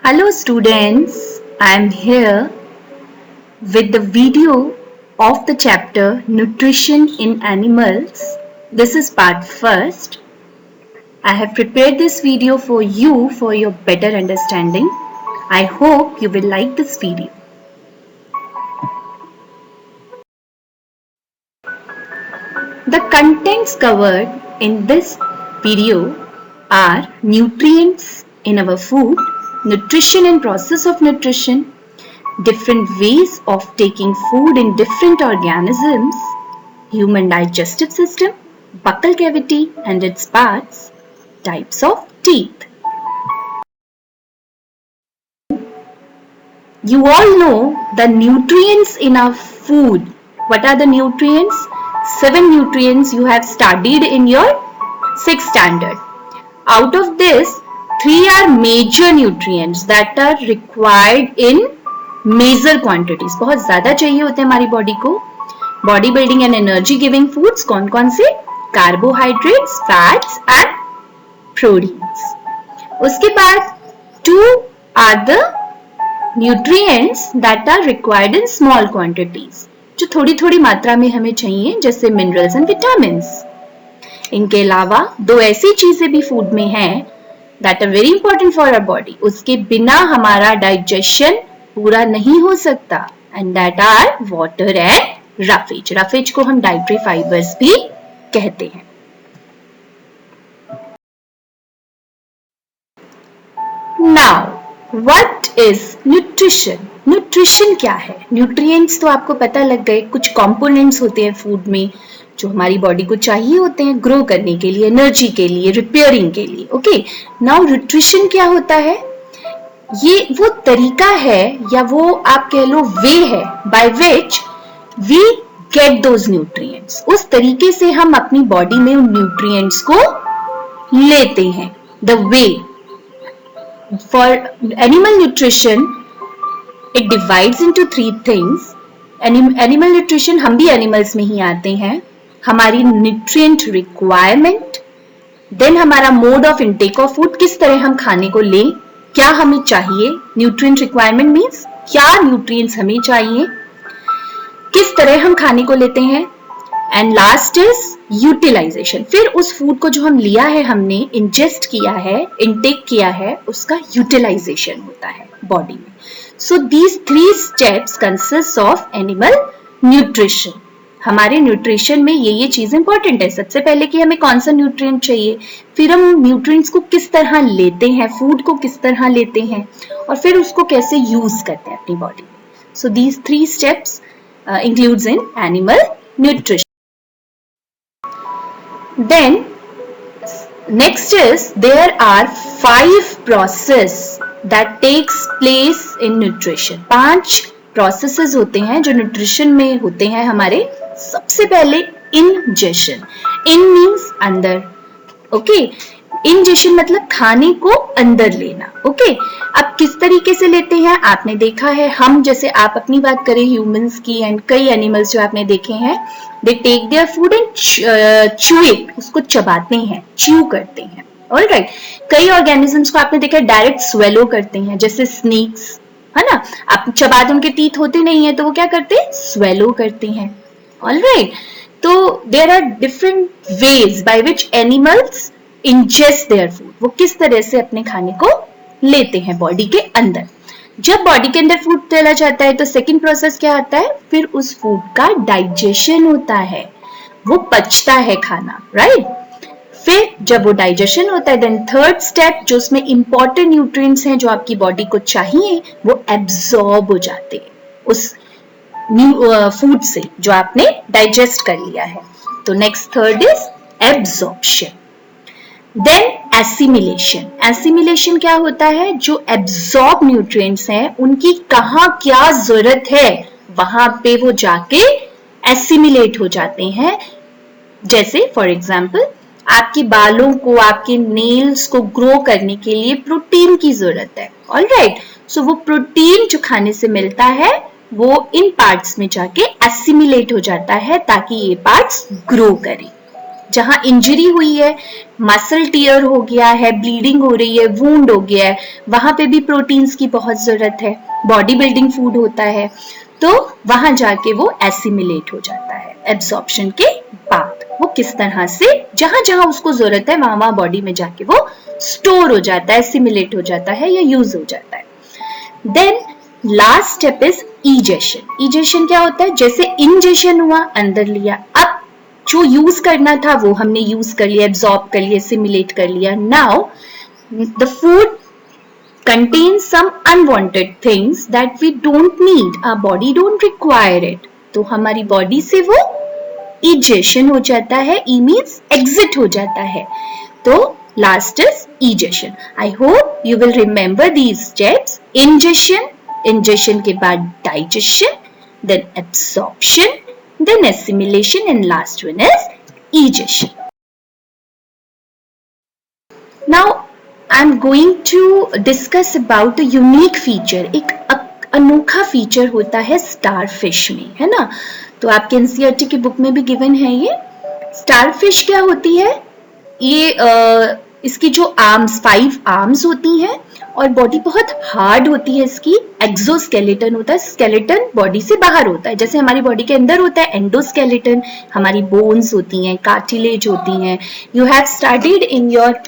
Hello students, I am here with the video of the chapter Nutrition in Animals. This is part first. I have prepared this video for you for your better understanding. I hope you will like this video. The contents covered in this video are nutrients in our food, nutrition and process of nutrition, different ways of taking food in different organisms, human digestive system, buccal cavity and its parts, types of teeth. You all know the nutrients in our food. What are the nutrients? 7 nutrients you have studied in your 6th standard. Out of this, 3 are major nutrients that are required in major quantities, बहुत ज्यादा चाहिए होते हैं हमारी body को. Body building and energy giving foods कौन कौन से? Carbohydrates, fats and proteins. उसके बाद 2 are the nutrients that are required in small quantities, जो थोड़ी थोड़ी मात्रा में हमें चाहिए, जैसे मिनरल्स एंड विटामिन्स. इनके अलावा 2 ऐसी चीजें भी फूड में हैं that are very important for our body. उसके बिना हमारा डाइजेशन पूरा नहीं हो सकता, and that are water and roughage. Roughage को हम डाइटरी फाइबर्स भी कहते हैं. Now what is nutrition? Nutrition क्या है? न्यूट्रिएंट्स तो आपको पता लग गए, कुछ कंपोनेंट्स होते हैं फूड में जो हमारी बॉडी को चाहिए होते हैं ग्रो करने के लिए, एनर्जी के लिए, रिपेयरिंग के लिए. ओके, नाउ न्यूट्रिशन क्या होता है? ये वो तरीका है या वो आप कह लो वे है by which we get those nutrients. उस तरीके से हम अपनी बॉडी में उन न्यूट्रिएंट्स को लेते हैं. The way for animal nutrition it divides into 3 things. Animal nutrition, हम भी एनिमल्स में ही आते हैं. हमारी न्यूट्रिएंट रिक्वायरमेंट, देन हमारा mode of intake of food, किस तरह हम खाने को लें, क्या हमें चाहिए. न्यूट्रिएंट रिक्वायरमेंट मींस क्या न्यूट्रिएंट्स हमें चाहिए, किस तरह हम खाने को लेते हैं. And last is utilisation. फिर उस फूड को जो हम लिया है, हमने इंजेस्ट किया है, इनटेक किया है, उसका यूटिलाइजेशन होता है बॉडी में. So these 3 steps consist of animal nutrition. हमारे न्यूट्रिशन में ये चीज इंपॉर्टेंट है. सबसे पहले कि हमें कौन सा न्यूट्रिएंट चाहिए, फिर हम न्यूट्रिएंट्स को किस तरह लेते हैं, फूड को किस तरह लेते हैं, और फिर उसको कैसे यूज करते हैं अपनी बॉडी में. So these 3 steps includes in animal nutrition. Then next is there are 5 process that takes place in nutrition. 5 processes होते हैं जो न्यूट्रिशन में होते हैं हमारे. सबसे पहले इंजेशन. इन मीन्स अंदर. ओके, इंजेशन मतलब खाने को अंदर लेना. ओके, अब किस तरीके से लेते हैं आपने देखा है. हम जैसे आप अपनी बात करें ह्यूमंस की एंड कई एनिमल्स जो आपने देखे हैं, they take their food and chew it. उसको चबाते हैं, च्यू करते हैं. ऑलराइट, कई ऑर्गेनिजम्स को आपने देखा डायरेक्ट स्वेलो करते हैं, जैसे स्नेक्स, है ना. आप चबाते, उनके टीथ होते नहीं है तो वो क्या करते हैं, स्वेलो करते हैं. ऑलराइट, तो there are different ways by which animals ingest their food. वो किस तरह से अपने खाने को लेते हैं बॉडी के अंदर. जब बॉडी के अंदर फूड चला जाता है तो सेकंड प्रोसेस क्या आता है, फिर उस फूड का डाइजेशन होता है, वो पचता है खाना. राइट, फिर जब वो डाइजेशन होता है, देन थर्ड स्टेप जो उसमें इंपॉर्टेंट न्यूट्रिएंट्स हैं जो आपकी बॉडी को चाहिए, वो एब्सॉर्ब हो जाते हैं उस फूड से जो आपने डाइजेस्ट कर लिया है. तो next third is absorption. Then assimilation. Assimilation क्या होता है, जो एब्सॉर्ब न्यूट्रिएंट्स हैं उनकी कहाँ क्या जरूरत है वहां पे वो जाके एसिमिलेट हो जाते हैं. जैसे फॉर एग्जाम्पल आपके बालों को, आपके नेल्स को ग्रो करने के लिए प्रोटीन की जरूरत है. ऑलराइट, सो वो प्रोटीन जो खाने से मिलता है वो इन पार्ट्स में जाके एसिमिलेट हो जाता है ताकि ये पार्ट्स ग्रो करें. जहां इंजरी हुई है, मसल टीयर हो गया है, ब्लीडिंग हो रही है, वूंड हो गया है, वहां पे भी प्रोटीन्स की बहुत जरूरत है, बॉडी बिल्डिंग फूड होता है, तो वहां जाके वो एसिमिलेट हो जाता है एब्जॉर्प्शन के बाद। वो किस तरह से जहां जहां उसको जरूरत है वहां वहां बॉडी में जाके वो स्टोर हो जाता है, एसिमिलेट हो जाता है या यूज हो जाता है। Then last step is egestion. Egestion क्या होता है? जैसे इंजेशन हुआ, अंदर लिया, अब जो यूज करना था वो हमने यूज कर लिया, एब्जॉर्ब कर लिया, एसिमिलेट कर लिया। Now the food contains some unwanted things that we don't need, our body don't require it, तो हमारी बॉडी से वो egestion हो जाता है, e means exit हो जाता है, तो last is egestion. I hope you will remember these steps. Ingestion, ingestion के बाद digestion, then absorption, then assimilation, and last one is egestion. Now I'm going to discuss about a unique feature. एक अनोखा feature होता है starfish में, है ना? तो आपके एनसीईआरटी की बुक में भी गिवन है ये। स्टारफिश क्या होती है? ये इसकी जो आर्म्स 5 आर्म्स होती हैं और बॉडी बहुत हार्ड होती है इसकी। एक्सोस्केलेटन होता है, स्केलेटन बॉडी से बाहर होता है, जैसे हमारी बॉडी के अंदर होता है एंडोस्केलेटन, हमारी बोन्स होती हैं, कार्टिलेज होती हैं। You have studied in your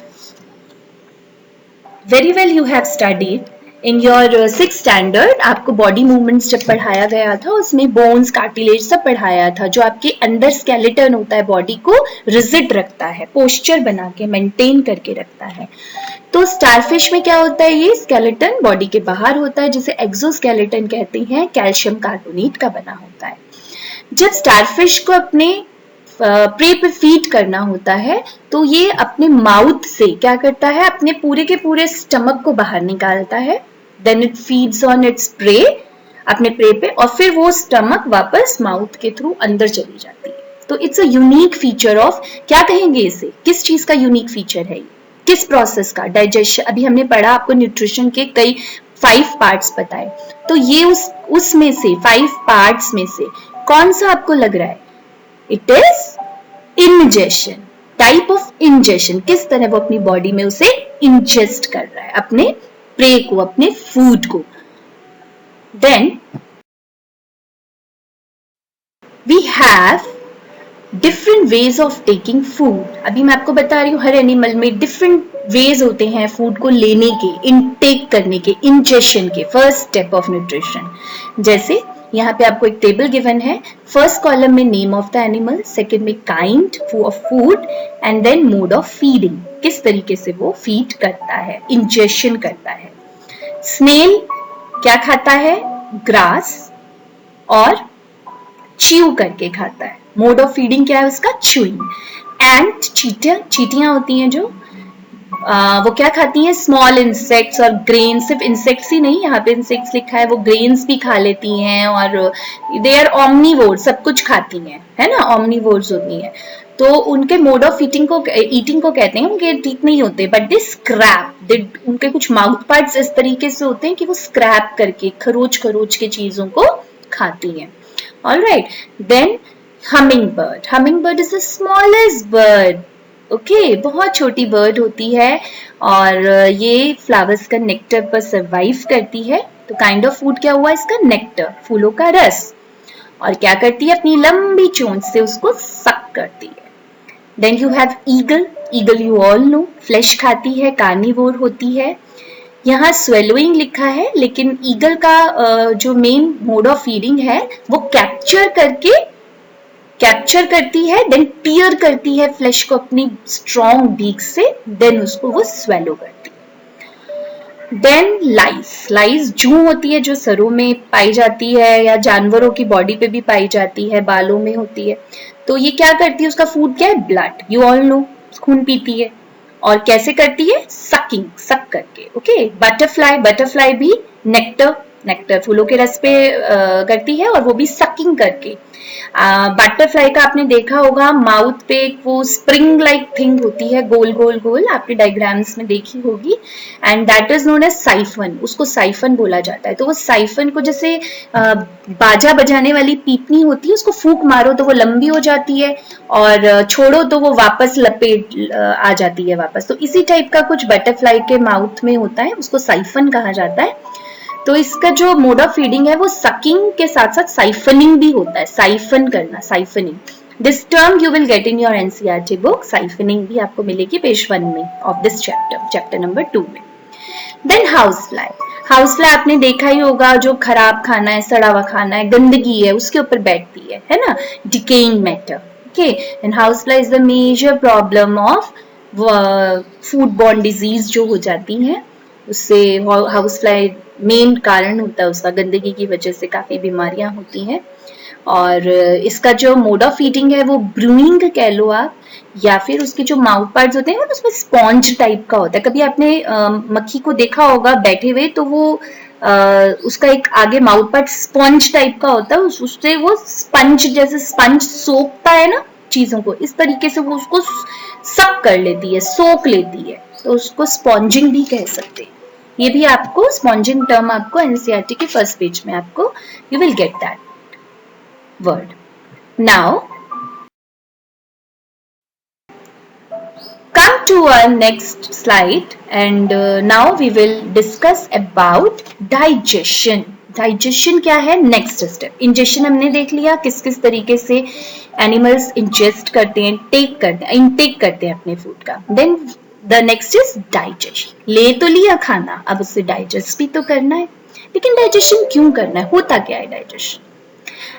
very well, you have studied in your 6th standard, आपको बॉडी मूवमेंट्स जब पढ़ाया गया था उसमें बोन्स, कार्टिलेज सब पढ़ाया था, जो आपके अंदर स्केलेटन होता है, बॉडी को रिजिड रखता है, पोस्चर बना के मेंटेन करके रखता है। तो स्टारफिश में क्या होता है? ये स्केलेटन बॉडी के बाहर होता है, जिसे एक्सोस्केलेटन कहते हैं, कैल्शियम कार्बोनेट का बना होता है। जब स्टारफिश को अपने प्रे पे फीड करना होता है तो ये अपने माउथ से क्या करता है? अपने पूरे के पूरे स्टमक को बाहर निकालता है। Then it feeds on its prey, अपने प्रे पे, और फिर वो स्टमक वापस माउथ के थ्रू अंदर चली जाती है। तो it's a unique feature of, क्या कहेंगे इसे, किस चीज का यूनिक फीचर है? किस प्रोसेस का? डाइजेशन। अभी हमने पढ़ा, आपको न्यूट्रिशन के कई 5 पार्ट्स बताए, तो ये उसमें से 5 पार्ट्स में से कौन सा आपको लग रहा है? It is ingestion, type of ingestion, किस तरह वो अपनी बॉडी में उसे ingest कर रहा है, अपने प्रे को, अपने फूड को। Then we have different ways of taking food. अभी मैं आपको बता रही हूँ हर एनिमल में different ways होते हैं फूड को लेने के, इनटेक करने के, ingestion के, फर्स्ट स्टेप ऑफ न्यूट्रिशन। जैसे यहाँ पे आपको एक टेबल गिवन है, फर्स्ट कॉलम में name of the animal, second में kind of food, and then mode of feeding, किस तरीके से वो फीड करता है, इंजेक्शन करता है। स्नेल क्या खाता है? ग्रास और च्यू करके खाता है। मोड ऑफ फीडिंग क्या है उसका? च्यूइंग। एंड चींटियां होती हैं जो वो क्या खाती हैं? स्मॉल इंसेक्ट्स और ग्रेन। सिर्फ इंसेक्ट्स ही नहीं, यहाँ पे इंसेक्ट्स लिखा है, वो ग्रेन्स भी खा लेती हैं, और दे आर ऑमनीवोर, सब कुछ खाती हैं, है ना, ऑमनीवोर्स होती हैं। तो उनके मोड ऑफ ईटिंग को कहते हैं, उनके टीथ नहीं होते, बट दे स्क्रैप, उनके कुछ माउथ पार्ट्स इस तरीके से होते हैं कि वो स्क्रैप करके, खरोच के चीजों को खाती हैं। Alright, then hummingbird is the smallest bird. Okay, बहुत छोटी बर्ड होती है और ये फ्लावर्स का नेक्टर पर सर्वाइव करती है। तो काइंड ऑफ फूड क्या हुआ इसका? नेक्टर, फूलों का रस। और क्या करती है? अपनी लंबी चोंच से उसको सक करती है। Then you have eagle you all know, flesh खाती है, कार्निवोर होती है। यहाँ स्वेलोइंग लिखा है, लेकिन ईगल का जो मेन मोड ऑफ फीडिंग है वो कैप्चर करती है, देन टीयर करती है फ्लैश को अपनी स्ट्रॉन्ग बीक से, देन उसको वो स्वेलो करती है। देन लाइस जूं होती है जो सरों में पाई जाती है या जानवरों की बॉडी पे भी पाई जाती है, बालों में होती है। तो ये क्या करती है? उसका फूड क्या है? ब्लड, यू ऑल नो, खून पीती है। और कैसे करती है? सक करके। ओके, बटरफ्लाई भी नेक्टर नेक्टर फूलों के रस पे करती है, और वो भी सकिंग करके। बटरफ्लाई का आपने देखा होगा माउथ पे एक वो स्प्रिंग लाइक थिंग होती है, गोल गोल गोल, आपने डायग्राम्स में देखी होगी, and that is known as siphon. उसको साइफन बोला जाता है। तो वो साइफन को जैसे बाजा बजाने वाली पीपनी होती है, उसको फूंक मारो तो वो लंबी हो जाती है, और छोड़ो तो वो वापस लपेट आ जाती है वापस। तो इसी टाइप का कुछ बटरफ्लाई के माउथ में होता है, उसको साइफन कहा जाता है। तो इसका जो मोड ऑफ फीडिंग है वो सकिंग के साथ साथ साइफनिंग भी होता है, साइफन करना, siphoning. This term you will get in your NCERT book. Siphoning भी आपको मिलेगी पेज 1 में ऑफ दिस चैप्टर नंबर 2 में। Then housefly. Housefly आपने देखा ही होगा, जो खराब खाना है, सड़ा हुआ खाना है, गंदगी है, उसके ऊपर बैठती है ना, decaying matter. Okay, and housefly is the major problem of food borne disease जो हो जाती है, उससे हाउस फ्लाई मेन कारण होता है उसका, गंदगी की वजह से काफी बीमारियां होती हैं। और इसका जो मोड ऑफ फीडिंग है वो ब्रूइंग कह लो आप, या फिर उसके जो माउथ पार्ट्स होते हैं ना, उसमें स्पॉन्ज टाइप का होता है। कभी आपने मक्खी को देखा होगा बैठे हुए, तो वो उसका एक आगे माउथ पार्ट स्पॉन्ज टाइप का होता है, उससे वो स्पंज जैसे स्पंज सोखता है ना चीजों को, इस तरीके से वो उसको सक कर लेती है, सोख लेती है, तो उसको स्पॉन्जिंग भी कह सकते हैं। ये भी आपको स्पॉन्जिंग टर्म आपको एनसीईआरटी के फर्स्ट पेज में आपको you will get that word. Now, come to our next slide, and now we will discuss about digestion. Digestion क्या है? Next step. Ingestion हमने देख लिया, किस किस तरीके से animals ingest करते हैं, take करते हैं, intake करते हैं अपने food का. Then the next is digestion. ले तो लिया खाना, अब उसे digest भी तो करना है, लेकिन digestion क्यों करना है? होता क्या है digestion?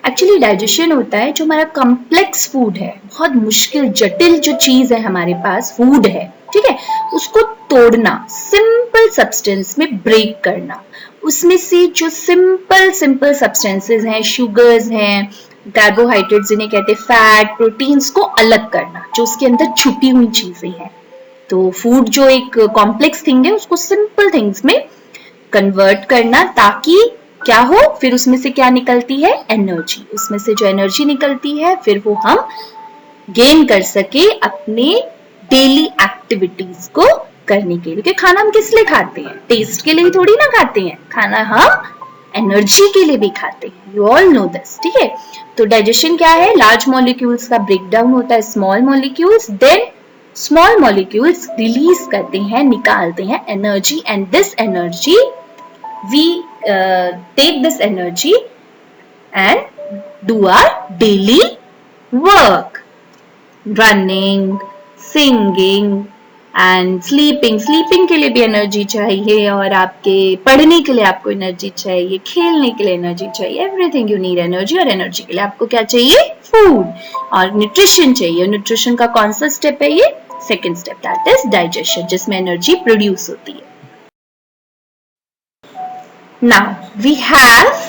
एक्चुअली डाइजेशन होता है जो हमारा कॉम्प्लेक्स फूड है, बहुत मुश्किल जटिल जो चीज है हमारे पास, फूड है, ठीक है, उसको तोड़ना, सिंपल सब्सटेंस में ब्रेक करना, उसमें से जो सिंपल सब्सटेंसेस हैं, शुगर्स हैं, कार्बोहाइड्रेट्स जिन्हें कहते हैं, फैट, प्रोटीन्स को अलग करना, जो उसके अंदर छुपी हुई चीजें हैं। तो फूड जो एक कॉम्प्लेक्स थिंग है, उसको सिंपल थिंग्स में कन्वर्ट करना, ताकि क्या हो, फिर उसमें से क्या निकलती है? एनर्जी। उसमें से जो एनर्जी निकलती है, फिर वो हम गेन कर सके अपने डेली एक्टिविटीज को करने के लिए। क्योंकि खाना हम किस लिए खाते हैं? टेस्ट के लिए थोड़ी ना खाते हैं, खाना हम एनर्जी के लिए भी खाते हैं। यू ऑल नो दिस, ठीक है। तो डाइजेशन क्या है? लार्ज मॉलिक्यूल्स का ब्रेकडाउन होता है small molecules, then small molecules release करते हैं, निकालते हैं energy, and this energy we take this energy and do our daily work, running, singing and sleeping. Sleeping के लिए भी एनर्जी चाहिए, और आपके पढ़ने के लिए आपको एनर्जी चाहिए, खेलने के लिए एनर्जी चाहिए, एवरीथिंग यू नीड एनर्जी। और एनर्जी के लिए आपको क्या चाहिए? फूड और न्यूट्रिशन चाहिए। न्यूट्रिशन का कौन सा स्टेप है? ये second step, that is digestion, जिसमें एनर्जी प्रोड्यूस होती है। Now we have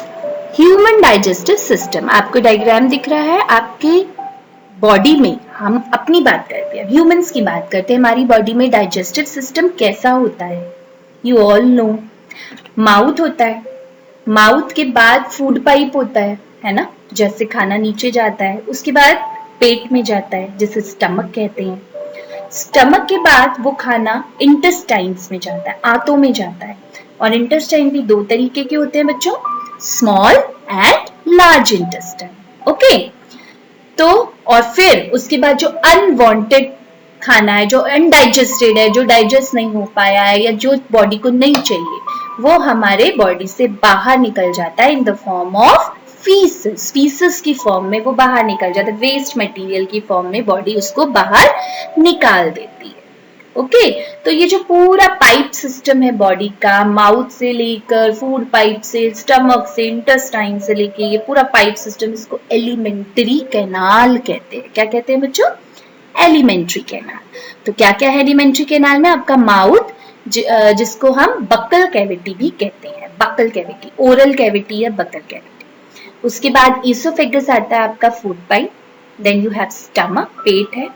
human digestive system. आपको डायग्राम दिख रहा है, आपके बॉडी में हम अपनी बात करते हैं, ह्यूमंस की बात करते हैं, हमारी बॉडी में डाइजेस्टिव सिस्टम कैसा होता है? यू ऑल नो, माउथ होता है, माउथ के बाद फूड पाइप होता है ना, जैसे खाना नीचे जाता है, उसके बाद पेट में जाता है, जिसे स्टमक कहते हैं। स्टमक के बाद वो खाना इंटेस्टाइन्स में जाता है, आंतों में जाता है। और इंटेस्टाइन भी दो तरीके के होते हैं बच्चों, small and large intestine. Okay, तो और फिर उसके बाद जो अनवांटेड खाना है, जो अनडाइजेस्टेड है, जो डाइजेस्ट नहीं हो पाया है, या जो बॉडी को नहीं चाहिए, वो हमारे बॉडी से बाहर निकल जाता है in the form of faeces. Faeces की फॉर्म में वो बाहर निकल जाता है, वेस्ट मटेरियल की फॉर्म में बॉडी उसको बाहर निकाल देती है। ओके, तो ये जो पूरा पाइप सिस्टम है बॉडी का, माउथ से लेकर फूड पाइप से, स्टमक से, इंटेस्टाइन से लेकर ये पूरा पाइप सिस्टम, इसको एलिमेंट्री कैनाल कहते हैं। क्या कहते हैं बच्चों? Alimentary canal. तो क्या क्या है एलिमेंट्री कैनाल में? आपका माउथ, जिसको हम बक्कल कैविटी भी कहते हैं, बक्कल कैविटी, ओरल कैविटी या बक्कल कैविटी। उसके बाद ईसोफेगस आता है आपका food pipe, then you have stomach, पेट है,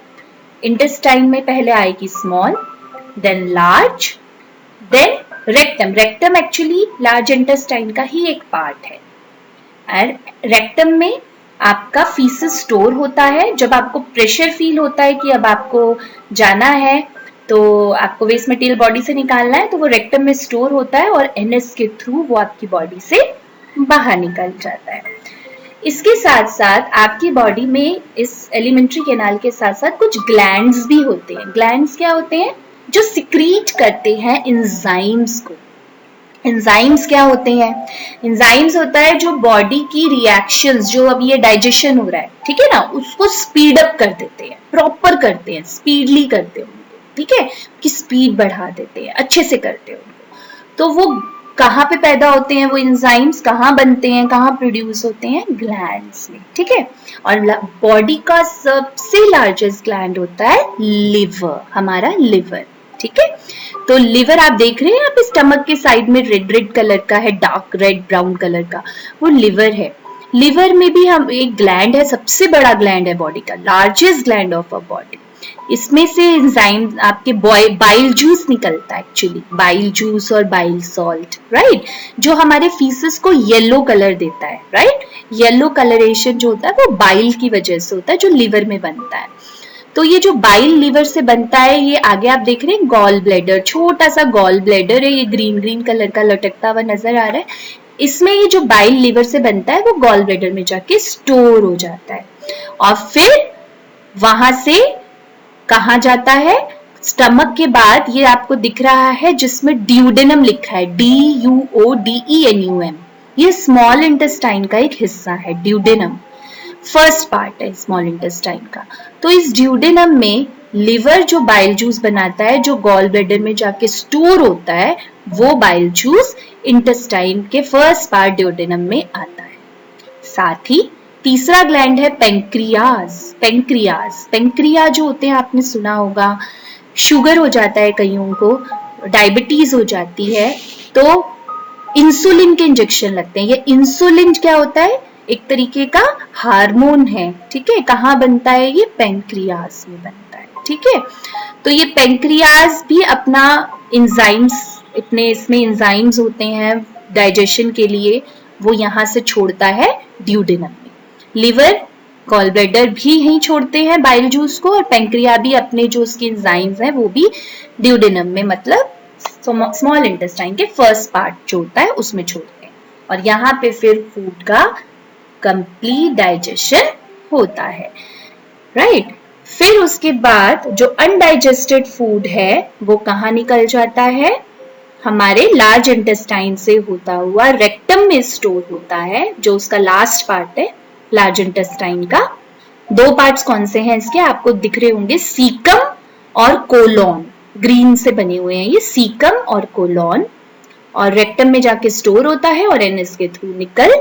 इंटेस्टाइन में पहले आएगी small, then large, then rectum, rectum actually large intestine का ही एक पार्ट है। और रेक्टम में आपका फीसिस स्टोर होता है। जब आपको प्रेशर फील होता है कि अब आपको जाना है, तो आपको वेस्ट मटेरियल बॉडी से निकालना है, तो वो रेक्टम में स्टोर होता है और एनएस के थ्रू वो आपकी बॉडी से बाहर निकल जाता है। इसके साथ साथ आपकी बॉडी में इस एलिमेंट्री कैनाल के साथ साथ कुछ ग्लैंड्स भी होते हैं। ग्लैंड्स क्या होते हैं? जो सिक्रीट करते हैं एंजाइम्स को। एंजाइम्स क्या होते हैं? एंजाइम्स होता है जो बॉडी की रिएक्शंस, जो अब ये डाइजेशन हो रहा है, ठीक है ना, उसको स्पीड अप कर देते हैं, प्रॉपर करते हैं, स्पीडली करते हैं उनको, ठीक है, कि स्पीड बढ़ा देते हैं, अच्छे से करते हैं उनको। तो वो कहाँ पे पैदा होते हैं? वो एंजाइम्स कहाँ बनते हैं, कहाँ प्रोड्यूस होते हैं? ग्लैंड्स में, ठीक है। और बॉडी का सबसे लार्जेस्ट ग्लैंड होता है लिवर, हमारा लिवर, ठीक है। तो लिवर आप देख रहे हैं यहाँ पे स्टमक के साइड में रेड रेड कलर का है, डार्क रेड ब्राउन कलर का, वो लिवर है। लिवर में भी हम एक ग्लैंड है, सबसे बड़ा ग्लैंड है बॉडी का, largest gland of a body. इसमें से एंजाइम आपके बाइल जूस निकलता है, एक्चुअली बाइल जूस और बाइल सॉल्ट, राइट, जो हमारे फीसिस को येलो कलर देता है, राइट। येलो कलरेशन जो होता है वो बाइल की वजह से होता है, जो लिवर में बनता है। तो ये जो बाइल लिवर से बनता है, ये आगे आप देख रहे हैं गॉल ब्लैडर, छोटा सा गॉल ब्लैडर है, ये ग्रीन ग्रीन कलर का लटकता हुआ नजर आ रहा है। इसमें ये जो बाइल लिवर से बनता है वो गॉल ब्लैडर में जाके स्टोर हो जाता है और फिर वहां से कहा जाता है? स्टमक के बाद ये आपको दिख रहा है जिसमें ड्यूडेनम लिखा है, DUODENUM, ये स्मॉल इंटेस्टाइन का एक हिस्सा है, ड्यूडेनम फर्स्ट पार्ट है स्मॉल इंटेस्टाइन का। तो इस ड्यूडेनम में लिवर जो बाइल जूस बनाता है, जो गॉल ब्लैडर में जाके स्टोर होता है, वो बाइल जूस इंटेस्टाइन के फर्स्ट पार्ट ड्यूडेनम में आता है। साथ ही तीसरा ग्लैंड है पेंक्रियाज। पेंक्रियाज, पेंक्रिया जो होते हैं आपने सुना होगा, शुगर हो जाता है कईयों को, डायबिटीज हो जाती है, तो इंसुलिन के इंजेक्शन लगते हैं। ये इंसुलिन क्या होता है? एक तरीके का हार्मोन है, ठीक है। कहाँ बनता है? ये पेंक्रियाज में बनता है, ठीक है। तो ये पेंक्रियाज भी अपना एंजाइम्स, इतने इसमें एंजाइम्स होते हैं डाइजेशन के लिए, वो यहाँ से छोड़ता है ड्यूडेनम में। लिवर, गॉल ब्लैडर भी यहीं छोड़ते हैं बाइल जूस को, और पेंक्रिया भी अपने जो उसके एंजाइम्स हैं वो भी ड्यूडेनम में, मतलब स्मॉल इंटेस्टाइन के फर्स्ट पार्ट जो होता है उसमें छोड़ते हैं। और यहाँ पे फिर फूड का कंप्लीट डाइजेशन होता है, राइट। फिर उसके बाद जो अनडाइजेस्टेड फूड है वो कहाँ निकल जाता है? हमारे लार्ज इंटेस्टाइन से होता हुआ रेक्टम में स्टोर होता है, जो उसका लास्ट पार्ट है लार्ज इंटेस्टाइन का। दो पार्ट्स कौन से हैं इसके? आपको दिख रहे होंगे, सीकम और कोलोन, ग्रीन से बने हुए हैं ये, सीकम और कोलोन, और रेक्टम में जाके स्टोर होता है और एनएस के थ्रू निकल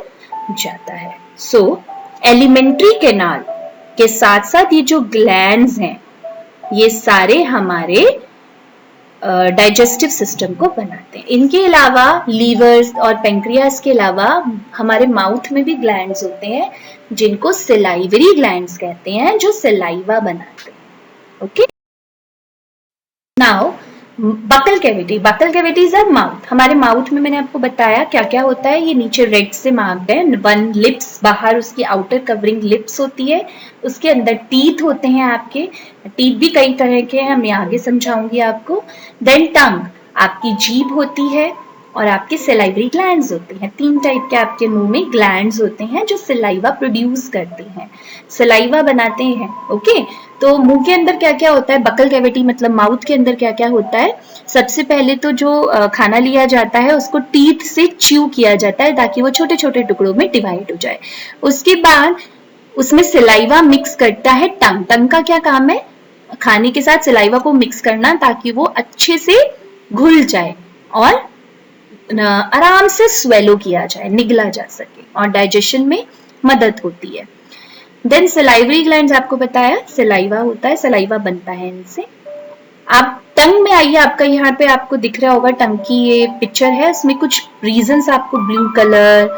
जाता है। सो एलिमेंट्री कैनाल के साथ साथ ये जो ग्लैंड्स हैं, ये सारे हमारे डाइजेस्टिव सिस्टम को बनाते हैं। इनके अलावा लीवर्स और पेंक्रियास के अलावा हमारे माउथ में भी ग्लैंड्स होते हैं, जिनको सेलाइवरी ग्लैंड्स कहते हैं, जो सेलाइवा बनाते हैं। Okay, now buccal cavity. Buccal cavity is our mouth. हमारे माउथ में मैंने आपको बताया क्या क्या होता है, ये नीचे रेड से मार्क्ड है। वन लिप्स, बाहर उसकी आउटर कवरिंग लिप्स होती है, उसके अंदर टीथ होते हैं आपके, टीथ भी कई तरह के हैं, मैं आगे समझाऊंगी आपको। देन टंग, आपकी जीभ होती है, और आपके सेलाइवरी ग्लैंड्स होते हैं। तीन टाइप के आपके मुंह में ग्लैंड्स होते हैं जो सेलाइवा प्रोड्यूस करते हैं, सेलाइवा बनाते हैं। ओके, तो मुंह के अंदर क्या क्या होता है, बकल कैविटी मतलब माउथ के अंदर क्या क्या होता है? सबसे पहले तो जो खाना लिया जाता है उसको टीथ से च्यू किया जाता है ताकि वो छोटे छोटे टुकड़ों में डिवाइड हो जाए। उसके बाद उसमें सेलाइवा मिक्स करता है टंग। टंग का क्या काम है? खाने के साथ सेलाइवा को मिक्स करना ताकि वो अच्छे से घुल जाए और आराम से स्वेलो किया जाए, निगला जा सके, और डाइजेशन में मदद होती है। देन सेलाइवरी ग्लैंड्स आपको बताया, सेलाइवा होता है, सेलाइवा बनता है इनसे। आप टंग में आइए, आपका यहाँ पे आपको दिख रहा होगा टंग की ये पिक्चर है, इसमें कुछ रीजन्स आपको ब्लू कलर,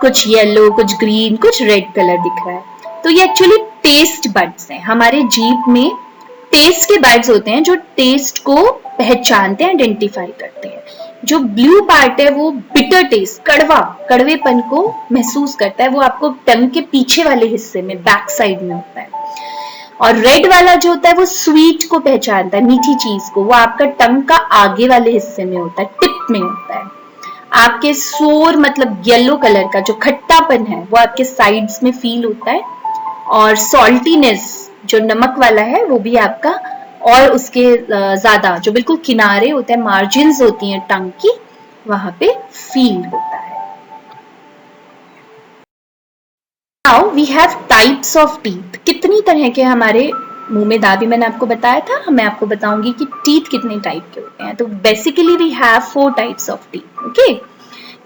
कुछ येलो, कुछ ग्रीन, कुछ रेड कलर दिख रहा है। तो ये एक्चुअली टेस्ट बड्स हैं। हमारे जीभ में टेस्ट के बड्स होते हैं जो टेस्ट को पहचानते हैं, आइडेंटिफाई करते हैं। जो ब्लू पार्ट है वो बिटर टेस्ट, कड़वेपन को महसूस करता है, वो आपको टंग के पीछे वाले हिस्से में, बैक साइड में होता है। और रेड वाला जो होता है वो स्वीट को पहचानता है, मीठी चीज को, वो आपका टंग का आगे वाले हिस्से में होता है, टिप में होता है। आपके सोर मतलब येलो कलर का जो खट्टापन है वो आपके साइड्स में फील होता है। और सॉल्टीनेस जो नमक वाला है वो भी आपका, और उसके ज्यादा जो बिल्कुल किनारे होते हैं, मार्जिन्स होती हैं टंग की, वहां पे फील होता है। Now we have types of teeth. कितनी तरह के हमारे मुंह में दांत, मैंने आपको बताया था, मैं आपको बताऊंगी कि टीथ कितने टाइप के होते हैं। तो basically we have 4 types of teeth. Okay,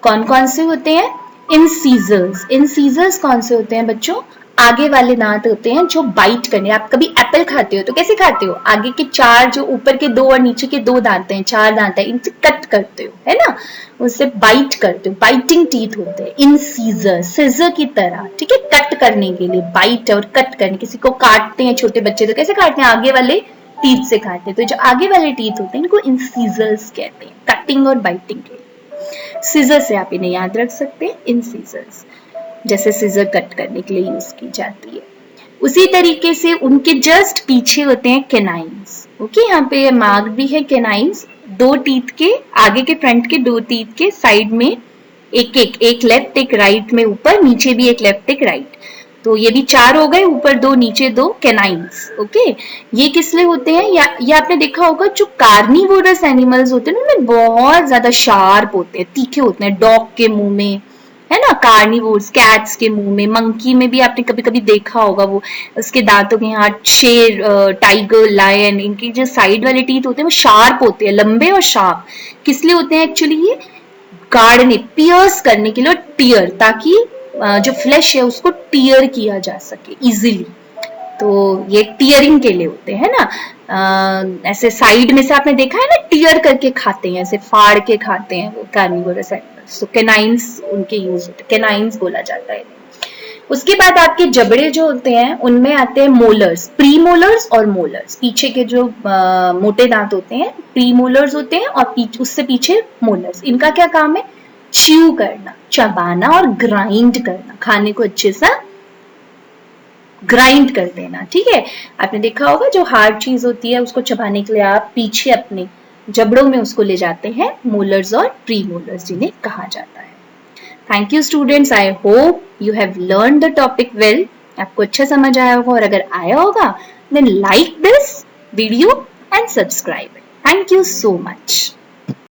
कौन कौन से होते हैं? इंसीजर्स। इंसीजर्स कौन से होते हैं बच्चों? आगे वाले दांत होते हैं जो बाइट करने। आप कभी एप्पल खाते हो तो कैसे खाते हो? आगे के 4, जो ऊपर के 2 और नीचे के 2 दांत हैं, 4 दांत है, इनसे कट करते हो, है ना, उससे बाइट करते हो, बाइटिंग टीथ होते हैं इंसीजर, सिजर की तरह, ठीक है, कट करने के लिए, बाइट और कट करने। किसी को काटते हैं छोटे बच्चे तो कैसे काटते हैं? आगे वाले टीथ से काटते हैं। तो जो आगे वाले टीथ होते हैं इनको इंसीजर्स कहते हैं, कटिंग और बाइटिंग के लिए। सीजर से आप इन्हें याद रख सकते हैं, इंसीजर्स, जैसे सीजर कट करने के लिए यूज की जाती है। उसी तरीके से उनके जस्ट पीछे होते हैं कैनाइन्स। ओके, यहाँ पे मार्क भी है कैनाइन्स, 2 टीथ के आगे के, फ्रंट के 2 टीथ के साइड में एक लेफ्ट एक राइट में, ऊपर नीचे भी एक लेफ्ट एक राइट। तो ये भी 4 हो गए, ऊपर 2 नीचे 2 कैनाइन्स। ओके, ये किस लिए होते हैं? या आपने देखा होगा जो कार्निवोरस एनिमल्स होते हैं उनमें बहुत ज्यादा शार्प होते हैं, तीखे होते हैं। डॉग के मुंह में, है ना, कार्निवोर्स, कैट्स के मुंह में, मंकी में भी आपने कभी कभी देखा होगा, वो उसके दांतों के यहाँ, शेर, टाइगर, लायन, इनके जो साइड वाले टीथ होते हैं वो शार्प होते हैं, लंबे और शार्प। किस लिए होते हैं एक्चुअली? ये गाड़ने, पियर्स करने के लिए, टीयर, ताकि जो फ्लैश है उसको टीयर किया जा सके इजीली। तो ये टीयरिंग के लिए होते हैं ना। ऐसे साइड में से आपने देखा है ना, टीयर करके खाते हैं, ऐसे फाड़ के खाते हैं वो कार्निवोरस एनिमल्स। तो कैनाइन्स उनके यूज होते हैं, कैनाइन्स बोला जाता है। उसके बाद आपके जबड़े जो होते हैं उनमें आते हैं मोलर्स, प्री मोलर्स और मोलर्स। पीछे के जो मोटे दांत होते हैं प्री मोलर्स होते हैं, और उससे पीछे मोलर्स। इनका क्या काम है? च्यू करना, चबाना और ग्राइंड करना, खाने को अच्छे से ग्राइंड कर देना, ठीक है। आपने देखा होगा जो हार्ड चीज होती है उसको चबाने के लिए आप पीछे अपने जबड़ों में उसको ले जाते हैं, मोलर्स और प्री मोलर्स जिन्हें कहा जाता है। Thank you students, I hope you have learn the topic well. आपको अच्छा समझ आया होगा, और अगर आया होगा then like this video and subscribe. Thank you so much.